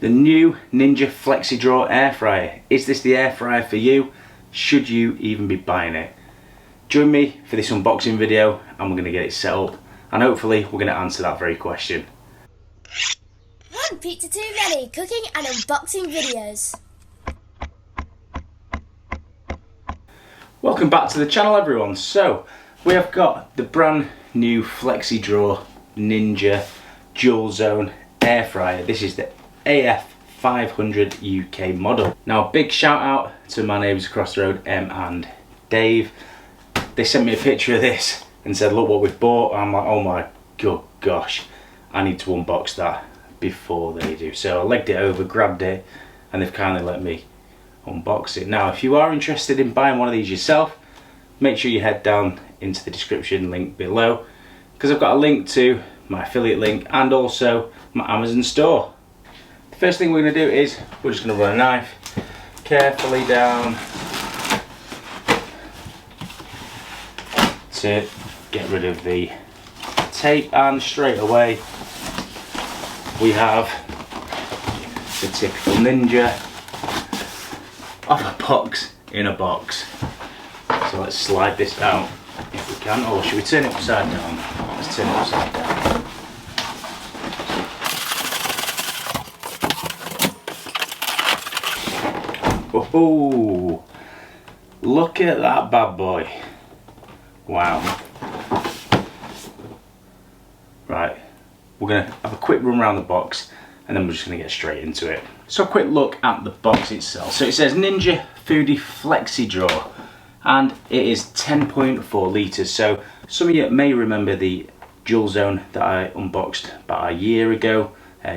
The new Ninja FLEXDRAW air fryer. Is this the air fryer for you? Should you even be buying it? Join me for this unboxing video and we're going to get it set up, and hopefully we're going to answer that very question. One Pizza 2 Ready cooking and unboxing videos. Welcome back to the channel, everyone. So we have got the brand new FLEXDRAW Ninja Dual Zone air fryer. This is the AF500 UK model. Now, big shout out to my neighbours across the road, Em and Dave. They sent me a picture of this and said, look what we've bought. I'm like, oh my good gosh, I need to unbox that before they do. So I legged it over, grabbed it, and they've kindly let me unbox it. Now, if you are interested in buying one of these yourself, make sure you head down into the description link below, because I've got a link to my affiliate link and also my Amazon store. The first thing we're going to do is we're just going to run a knife carefully down to get rid of the tape, and straight away we have the typical Ninja of a box in a box. So let's slide this down if we can, or should we turn it upside down? Let's turn it upside down. Oh, look at that bad boy. Wow. Right, we're going to have a quick run around the box and then we're just going to get straight into it. So a quick look at the box itself. So it says Ninja Foodi FLEXDRAW and it is 10.4 litres. So some of you may remember the Dual Zone that I unboxed about a year ago,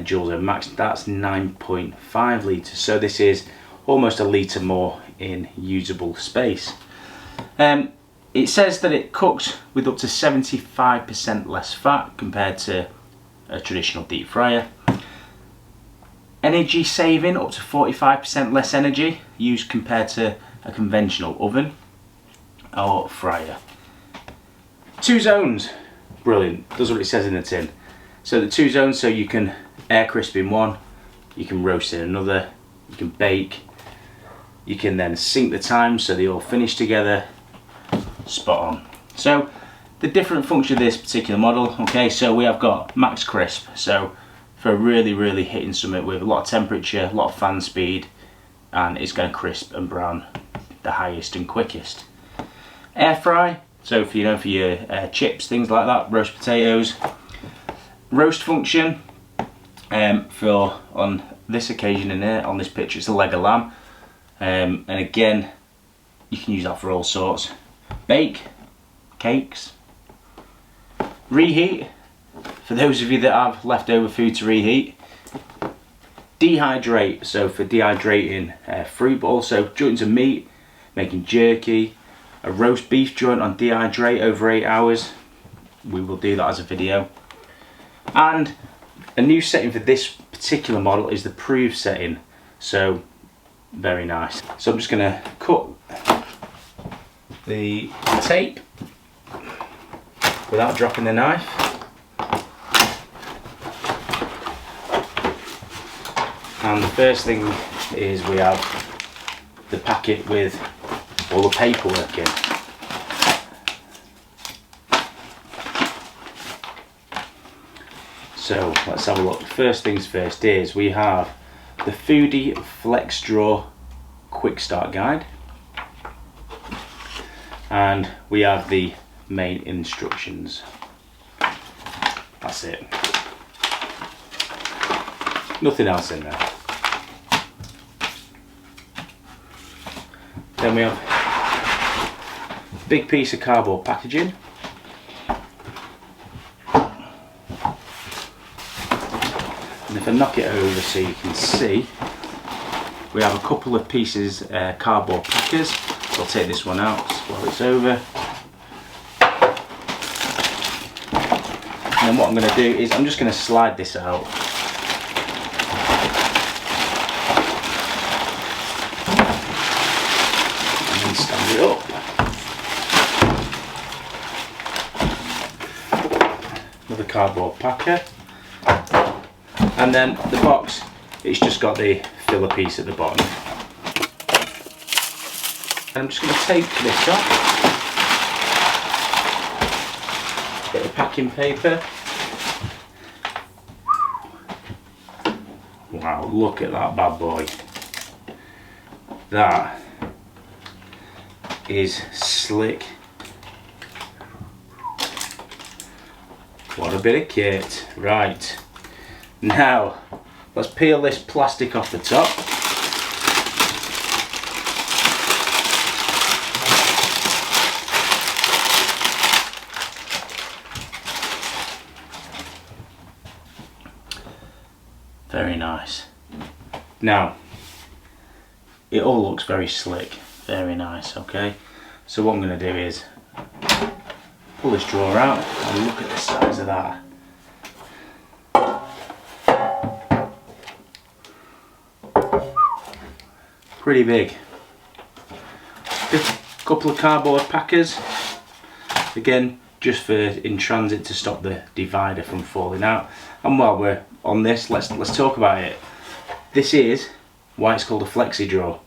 Dual Zone Max. That's 9.5 litres. So this is almost a litre more in usable space. It says that it cooks with up to 75% less fat compared to a traditional deep fryer. Energy saving up to 45% less energy used compared to a conventional oven or fryer. 2 zones, brilliant, does what it says in the tin. So the 2 zones, so you can air crisp in one, you can roast in another, you can bake, you can then sync the time so they all finish together. Spot on. So the different function of this particular model, okay, so we have got max crisp, so for really hitting something with a lot of temperature, a lot of fan speed, and it's going to crisp and brown the highest and quickest. Air fry, so for, you know, for your chips, things like that, roast potatoes. Roast function, for on this occasion in here, on this picture, it's a leg of lamb, and again you can use that for all sorts. Bake, cakes, reheat, for those of you that have leftover food to reheat. Dehydrate, so for dehydrating fruit, but also joints of meat, making jerky. A roast beef joint on dehydrate over 8 hours, we will do that as a video. And a new setting for this particular model is the proof setting, so very nice. So I'm just going to cut the tape without dropping the knife. And the first thing is we have the packet with all the paperwork in. So let's have a look. First things first is we have the Foodi FLEXDRAW Quick Start Guide. And we have the main instructions. That's it. Nothing else in there. Then we have a big piece of cardboard packaging. And if I knock it over so you can see, we have a couple of pieces cardboard packers. So I'll take this one out while it's over. And then what I'm going to do is I'm just going to slide this out. And then stand it up. Another cardboard packer. And then the box it's just got the filler piece at the bottom. And I'm just going to tape this off. Bit of packing paper. Wow, look at that bad boy. That is slick. What a bit of kit. Right, now let's peel this plastic off the top. Very nice. Now, it all looks very slick, very nice, okay? So what I'm going to do is pull this drawer out and look at the size of that. Pretty big. Just a couple of cardboard packers, again just for in transit to stop the divider from falling out. And while we're on this, let's talk about it. This is why it's called a FLEXDRAW.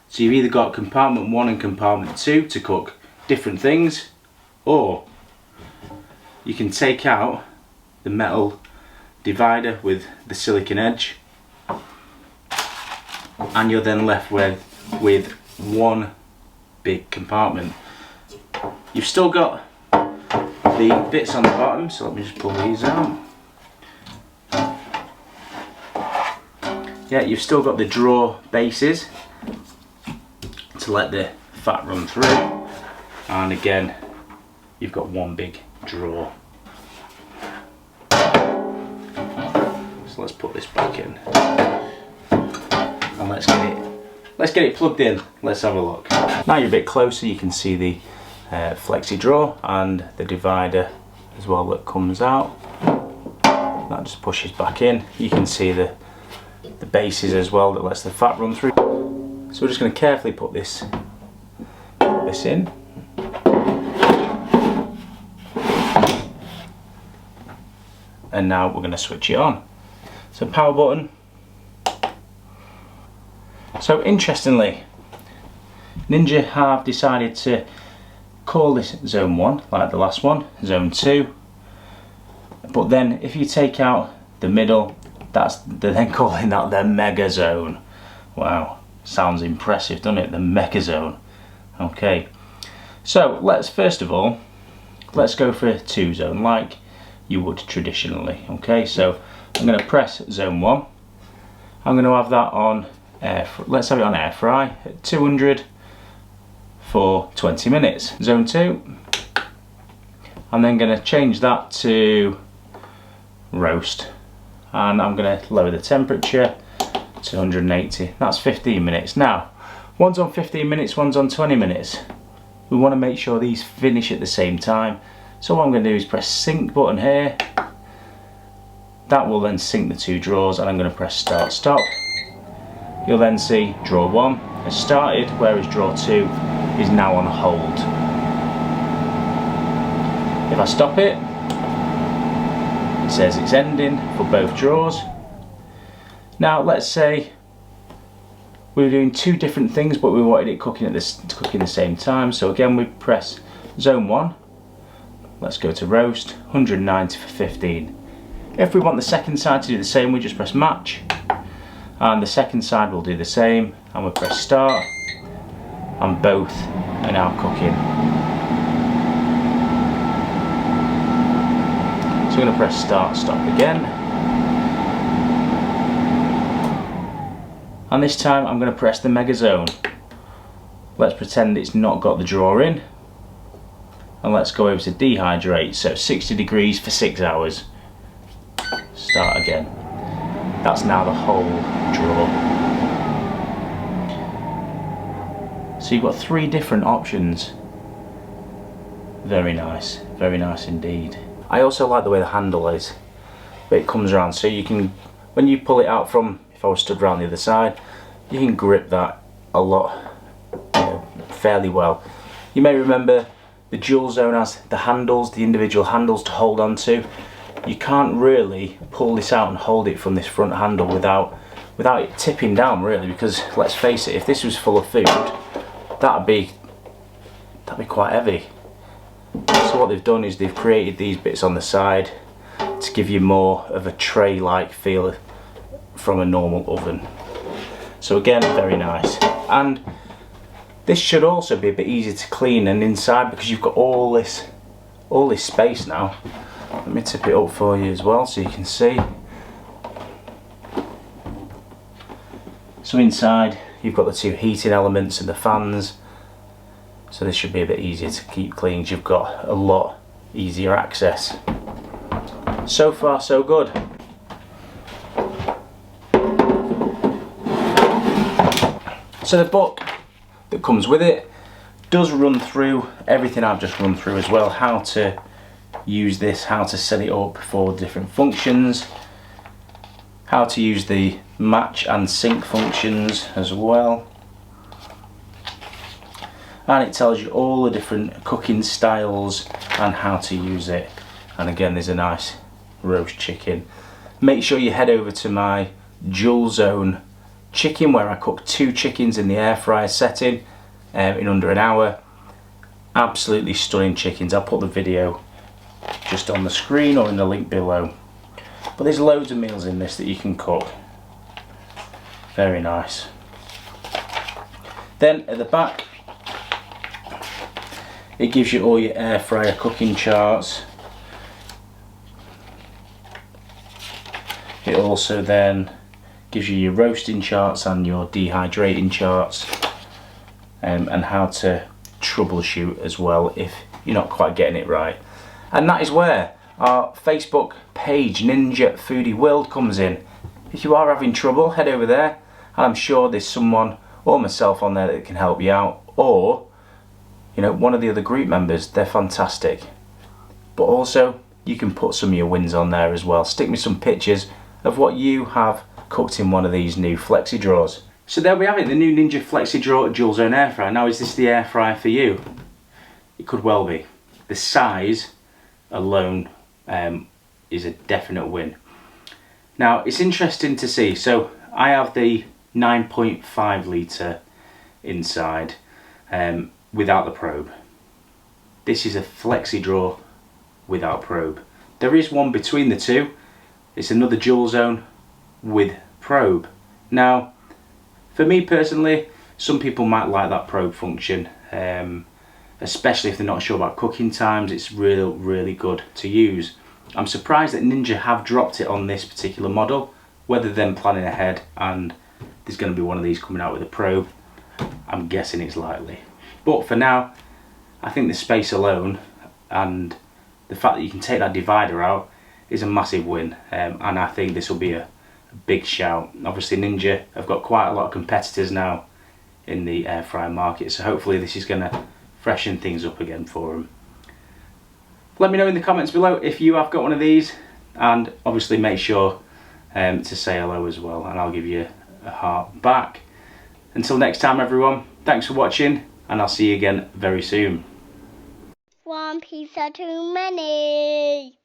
So you've either got compartment 1 and compartment 2 to cook different things, or you can take out the metal divider with the silicon edge, and you're then left with one big compartment. You've still got the bits on the bottom, so let me just pull these out. Yeah, you've still got the drawer bases to let the fat run through, and again you've got one big drawer. So let's put this back in and let's get it plugged in. Let's have a look. Now you're a bit closer, you can see the FLEXDRAW and the divider as well that comes out. That just pushes back in. You can see the bases as well that lets the fat run through. So we're just going to carefully put this in. And now we're going to switch it on. So power button. So interestingly, Ninja have decided to call this zone 1 like the last one, zone 2. But then if you take out the middle, they're then calling that their mega zone. Wow, sounds impressive, doesn't it? The mega zone. Okay, so let's first of all, let's go for a 2 zone like you would traditionally. Okay, so I'm going to press zone 1. I'm going to have that on let's have it on air fry at 200 for 20 minutes. Zone 2, I'm then going to change that to roast, and I'm going to lower the temperature to 180. That's 15 minutes. Now, one's on 15 minutes, one's on 20 minutes. We want to make sure these finish at the same time. So what I'm going to do is press sync button here. That will then sync the 2 drawers, and I'm going to press start stop. You'll then see drawer 1 has started, whereas drawer 2 is now on hold. If I stop it, it says it's ending for both drawers. Now let's say we were doing 2 different things, but we wanted it cooking at the same time. So again, we press zone 1. Let's go to roast, 190 for 15. If we want the second side to do the same, we just press match, and the second side will do the same, and we'll press start, and both are now cooking. So I'm going to press start stop again, and this time I'm going to press the mega zone. Let's pretend it's not got the drawer in, and let's go over to dehydrate, so 60 degrees for 6 hours. Start again. That's now the whole drawer. So you've got 3 different options. Very nice indeed. I also like the way the handle is, but it comes around, so you can, when you pull it out from, if I was stood around the other side, you can grip that a lot, fairly well. You may remember the Dual Zone has the handles, the individual handles to hold on to. You can't really pull this out and hold it from this front handle without without it tipping down really, because let's face it, if this was full of food, that'd be quite heavy. So what they've done is they've created these bits on the side to give you more of a tray-like feel from a normal oven. So again, very nice. And this should also be a bit easier to clean and inside, because you've got all this space now. Let me tip it up for you as well so you can see. So inside you've got the two heating elements and the fans. So this should be a bit easier to keep clean. You've got a lot easier access. So far so good. So the book that comes with it does run through everything I've just run through as well. How to use this, how to set it up for different functions, how to use the match and sync functions as well. And it tells you all the different cooking styles and how to use it. And again, there's a nice roast chicken. Make sure you head over to my Dual Zone chicken, where I cook 2 chickens in the air fryer setting in under an hour. Absolutely stunning chickens. I'll put the video just on the screen or in the link below. But there's loads of meals in this that you can cook. Very nice. Then at the back, it gives you all your air fryer cooking charts. It also then gives you your roasting charts and your dehydrating charts, and how to troubleshoot as well if you're not quite getting it right. And that is where our Facebook page, Ninja Foodie World, comes in. If you are having trouble, head over there, and I'm sure there's someone or myself on there that can help you out, or you know, one of the other group members. They're fantastic. But also you can put some of your wins on there as well. Stick me some pictures of what you have cooked in one of these new FlexiDraws. So there we have it, the new Ninja FlexiDraw Dual Zone Air Fryer. Now, is this the air fryer for you? It could well be. The size alone is a definite win. Now, it's interesting to see. So I have the 9.5 litre inside without the probe. This is a FlexiDraw without probe. There is one between the two. It's another Dual Zone with probe. Now, for me personally, some people might like that probe function, especially if they're not sure about cooking times. It's really good to use. I'm surprised that Ninja have dropped it on this particular model, whether them planning ahead and there's going to be one of these coming out with a probe. I'm guessing it's likely. But for now, I think the space alone and the fact that you can take that divider out is a massive win, and I think this will be a big shout. Obviously Ninja have got quite a lot of competitors now in the air fryer market, so hopefully this is going to freshen things up again for them. Let me know in the comments below if you have got one of these, and obviously make sure to say hello as well, and I'll give you a heart back. Until next time everyone, thanks for watching, and I'll see you again very soon. One pizza too many.